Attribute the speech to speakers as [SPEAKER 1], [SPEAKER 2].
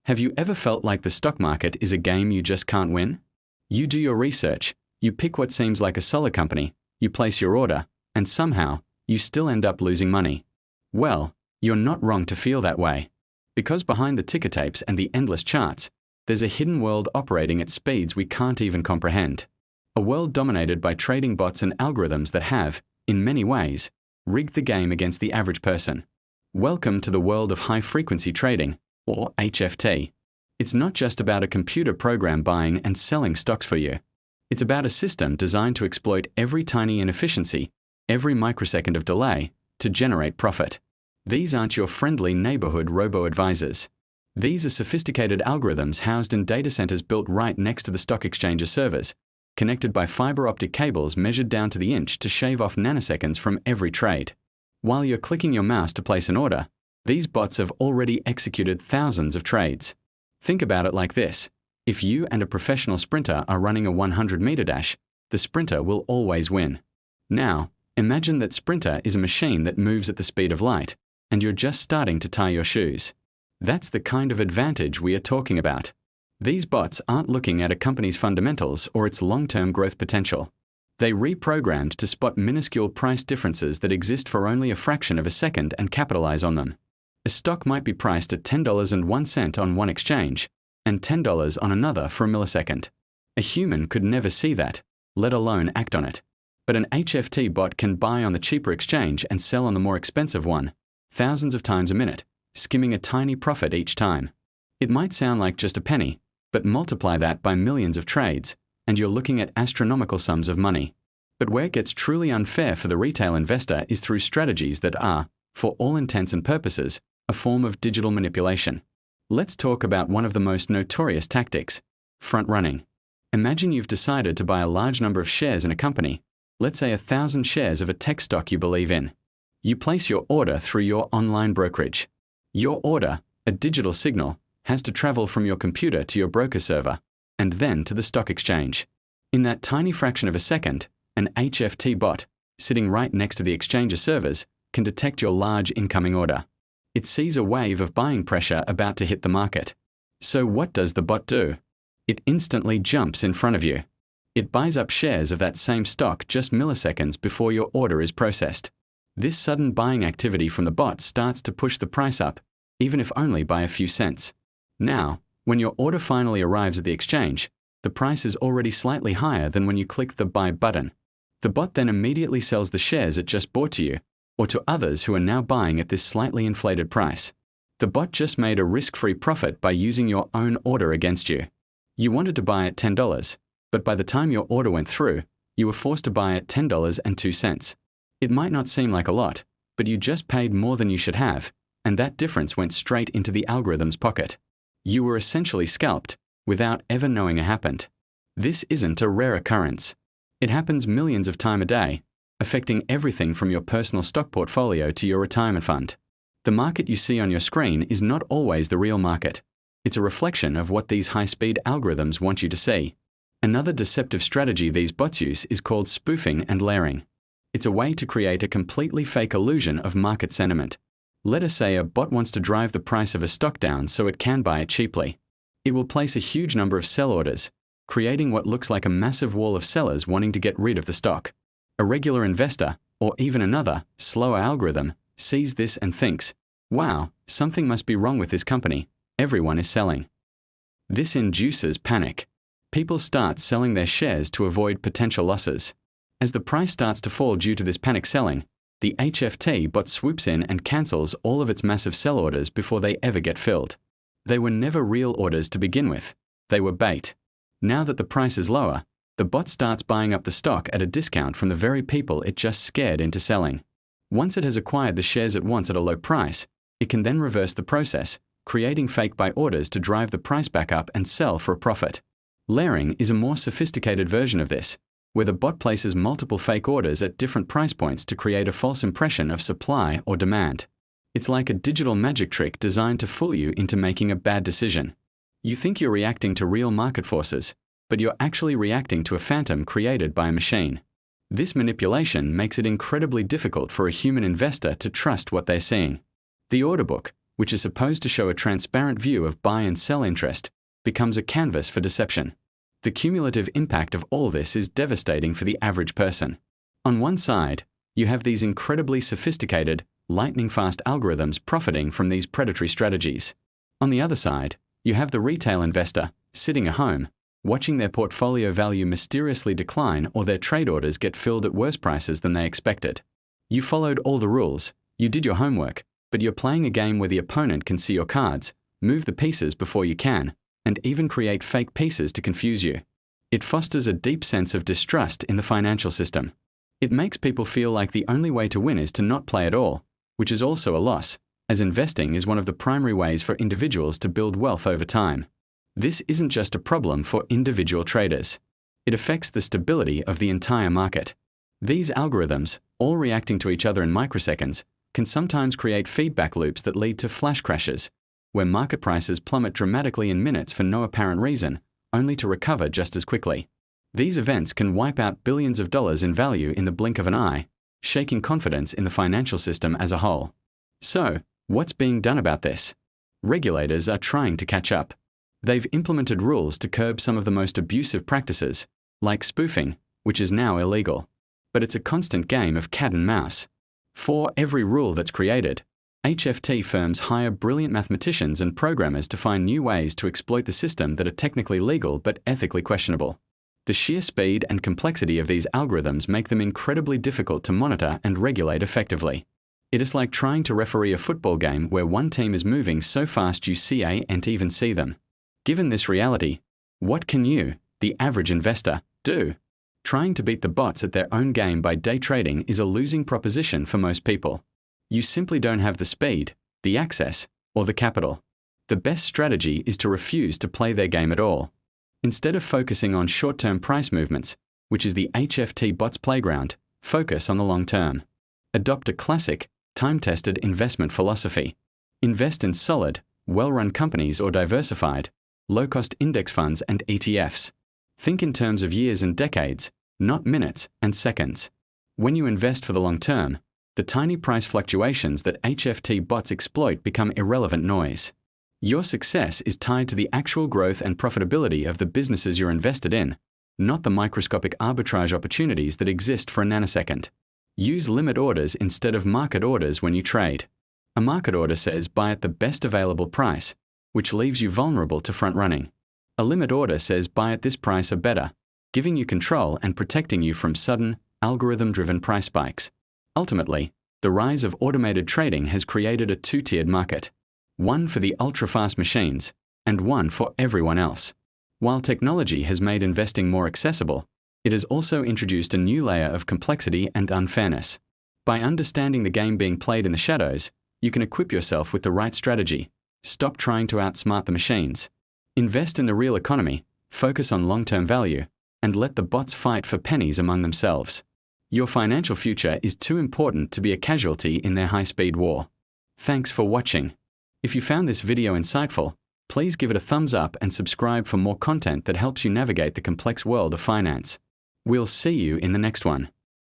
[SPEAKER 1] Have you ever felt like the stock market is a game you just can't win? You do your research, you pick what seems like a solid company, you place your order, and somehow, you still end up losing money. Well, you're not wrong to feel that way. Because behind the ticker tapes and the endless charts, there's a hidden world operating at speeds we can't even comprehend. A world dominated by trading bots and algorithms that have, in many ways, rigged the game against the average person. Welcome to the world of high-frequency trading, or HFT. It's not just about a computer program buying and selling stocks for you. It's about a system designed to exploit every tiny inefficiency, every microsecond of delay, to generate profit. These aren't your friendly neighborhood robo-advisors. These are sophisticated algorithms housed in data centers built right next to the stock exchange's servers, connected by fiber optic cables measured down to the inch to shave off nanoseconds from every trade. While you're clicking your mouse to place an order, these bots have already executed thousands of trades. Think about it like this. If you and a professional sprinter are running a 100-meter dash, the sprinter will always win. Now, imagine that sprinter is a machine that moves at the speed of light, and you're just starting to tie your shoes. That's the kind of advantage we are talking about. These bots aren't looking at a company's fundamentals or its long-term growth potential. They reprogrammed to spot minuscule price differences that exist for only a fraction of a second and capitalize on them. A stock might be priced at $10.01 on one exchange and $10 on another for a millisecond. A human could never see that, let alone act on it. But an HFT bot can buy on the cheaper exchange and sell on the more expensive one, thousands of times a minute, skimming a tiny profit each time. It might sound like just a penny, but multiply that by millions of trades, and you're looking at astronomical sums of money. But where it gets truly unfair for the retail investor is through strategies that are, for all intents and purposes, a form of digital manipulation. Let's talk about one of the most notorious tactics, front-running. Imagine you've decided to buy a large number of shares in a company, let's say 1,000 shares of a tech stock you believe in. You place your order through your online brokerage. Your order, a digital signal, has to travel from your computer to your broker server, and then to the stock exchange. In that tiny fraction of a second, an HFT bot, sitting right next to the exchange's servers, can detect your large incoming order. It sees a wave of buying pressure about to hit the market. So what does the bot do? It instantly jumps in front of you. It buys up shares of that same stock just milliseconds before your order is processed. This sudden buying activity from the bot starts to push the price up, even if only by a few cents. Now, when your order finally arrives at the exchange, the price is already slightly higher than when you click the buy button. The bot then immediately sells the shares it just bought to you, or to others who are now buying at this slightly inflated price. The bot just made a risk-free profit by using your own order against you. You wanted to buy at $10, but by the time your order went through, you were forced to buy at $10.02. It might not seem like a lot, but you just paid more than you should have, and that difference went straight into the algorithm's pocket. You were essentially scalped, without ever knowing it happened. This isn't a rare occurrence. It happens millions of times a day, affecting everything from your personal stock portfolio to your retirement fund. The market you see on your screen is not always the real market. It's a reflection of what these high-speed algorithms want you to see. Another deceptive strategy these bots use is called spoofing and layering. It's a way to create a completely fake illusion of market sentiment. Let us say a bot wants to drive the price of a stock down so it can buy it cheaply. It will place a huge number of sell orders, creating what looks like a massive wall of sellers wanting to get rid of the stock. A regular investor, or even another, slower algorithm, sees this and thinks, wow, something must be wrong with this company, everyone is selling. This induces panic. People start selling their shares to avoid potential losses. As the price starts to fall due to this panic selling, the HFT bot swoops in and cancels all of its massive sell orders before they ever get filled. They were never real orders to begin with. They were bait. Now that the price is lower, the bot starts buying up the stock at a discount from the very people it just scared into selling. Once it has acquired the shares it wants at a low price, it can then reverse the process, creating fake buy orders to drive the price back up and sell for a profit. Layering is a more sophisticated version of this, where the bot places multiple fake orders at different price points to create a false impression of supply or demand. It's like a digital magic trick designed to fool you into making a bad decision. You think you're reacting to real market forces, but you're actually reacting to a phantom created by a machine. This manipulation makes it incredibly difficult for a human investor to trust what they're seeing. The order book, which is supposed to show a transparent view of buy and sell interest, becomes a canvas for deception. The cumulative impact of all this is devastating for the average person. On one side, you have these incredibly sophisticated, lightning-fast algorithms profiting from these predatory strategies. On the other side, you have the retail investor, sitting at home, watching their portfolio value mysteriously decline or their trade orders get filled at worse prices than they expected. You followed all the rules, you did your homework, but you're playing a game where the opponent can see your cards, move the pieces before you can, and even create fake pieces to confuse you. It fosters a deep sense of distrust in the financial system. It makes people feel like the only way to win is to not play at all, which is also a loss, as investing is one of the primary ways for individuals to build wealth over time. This isn't just a problem for individual traders. It affects the stability of the entire market. These algorithms, all reacting to each other in microseconds, can sometimes create feedback loops that lead to flash crashes, where market prices plummet dramatically in minutes for no apparent reason, only to recover just as quickly. These events can wipe out billions of dollars in value in the blink of an eye, shaking confidence in the financial system as a whole. So, what's being done about this? Regulators are trying to catch up. They've implemented rules to curb some of the most abusive practices, like spoofing, which is now illegal. But it's a constant game of cat and mouse. For every rule that's created, HFT firms hire brilliant mathematicians and programmers to find new ways to exploit the system that are technically legal but ethically questionable. The sheer speed and complexity of these algorithms make them incredibly difficult to monitor and regulate effectively. It is like trying to referee a football game where one team is moving so fast you can't even see them. Given this reality, what can you, the average investor, do? Trying to beat the bots at their own game by day trading is a losing proposition for most people. You simply don't have the speed, the access, or the capital. The best strategy is to refuse to play their game at all. Instead of focusing on short-term price movements, which is the HFT bot's playground, focus on the long term. Adopt a classic, time-tested investment philosophy. Invest in solid, well-run companies or diversified, low-cost index funds and ETFs. Think in terms of years and decades, not minutes and seconds. When you invest for the long term, the tiny price fluctuations that HFT bots exploit become irrelevant noise. Your success is tied to the actual growth and profitability of the businesses you're invested in, not the microscopic arbitrage opportunities that exist for a nanosecond. Use limit orders instead of market orders when you trade. A market order says buy at the best available price, which leaves you vulnerable to front running. A limit order says buy at this price or better, giving you control and protecting you from sudden, algorithm-driven price spikes. Ultimately, the rise of automated trading has created a two-tiered market. One for the ultra-fast machines, and one for everyone else. While technology has made investing more accessible, it has also introduced a new layer of complexity and unfairness. By understanding the game being played in the shadows, you can equip yourself with the right strategy. Stop trying to outsmart the machines. Invest in the real economy, focus on long-term value, and let the bots fight for pennies among themselves. Your financial future is too important to be a casualty in their high-speed war. Thanks for watching. If you found this video insightful, please give it a thumbs up and subscribe for more content that helps you navigate the complex world of finance. We'll see you in the next one.